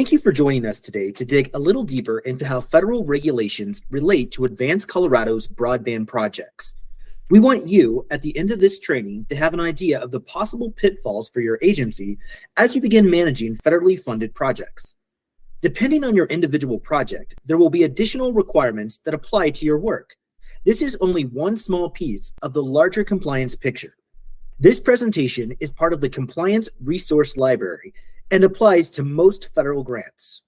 Thank you for joining us today to dig a little deeper into how federal regulations relate to Advance Colorado's broadband projects. We want you, at the end of this training, to have an idea of the possible pitfalls for your agency as you begin managing federally funded projects. Depending on your individual project, there will be additional requirements that apply to your work. This is only one small piece of the larger compliance picture. This presentation is part of the Compliance Resource Library and applies to most federal grants.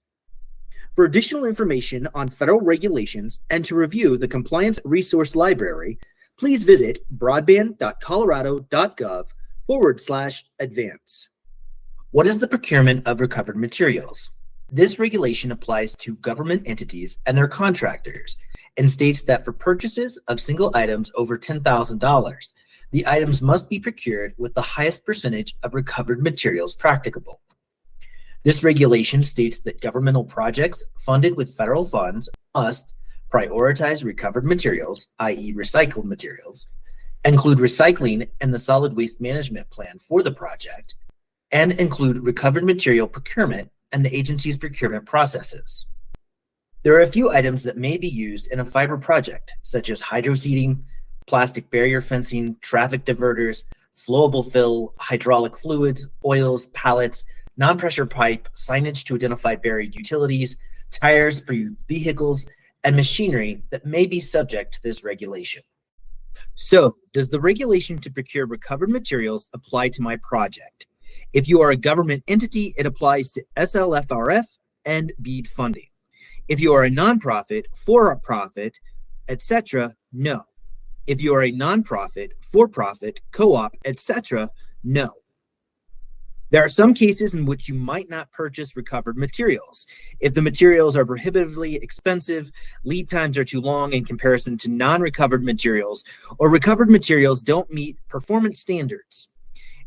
For additional information on federal regulations and to review the Compliance Resource Library, please visit broadband.colorado.gov/advance. What is the procurement of recovered materials? This regulation applies to government entities and their contractors and states that for purchases of single items over $10,000, the items must be procured with the highest percentage of recovered materials practicable. This regulation states that governmental projects funded with federal funds must prioritize recovered materials, i.e. recycled materials, include recycling in the solid waste management plan for the project, and include recovered material procurement and the agency's procurement processes. There are a few items that may be used in a fiber project, such as hydro seeding, plastic barrier fencing, traffic diverters, flowable fill, hydraulic fluids, oils, pallets, non-pressure pipe, signage to identify buried utilities, tires for used vehicles, and machinery that may be subject to this regulation. So, does the regulation to procure recovered materials apply to my project? If you are a government entity, it applies to SLFRF and BEAD funding. If you are a nonprofit, for-profit, etc., no. If you are a nonprofit, for-profit, co-op, etc., no. There are some cases in which you might not purchase recovered materials. If the materials are prohibitively expensive, lead times are too long in comparison to non-recovered materials, or recovered materials don't meet performance standards.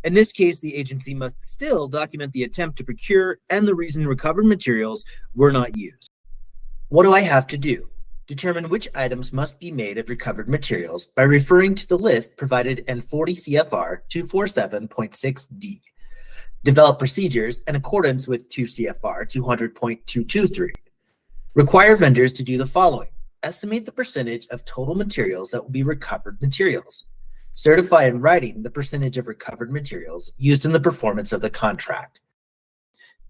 In this case, the agency must still document the attempt to procure and the reason recovered materials were not used. What do I have to do? Determine which items must be made of recovered materials by referring to the list provided in 40 CFR 247.6D. Develop procedures in accordance with 2 CFR 200.223. Require vendors to do the following. Estimate the percentage of total materials that will be recovered materials. Certify in writing the percentage of recovered materials used in the performance of the contract.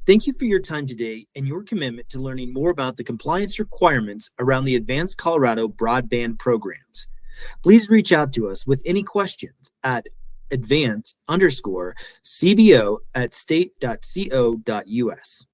Thank you for your time today and your commitment to learning more about the compliance requirements around the Advance Colorado broadband programs. Please reach out to us with any questions at advance_cbo@state.co.us.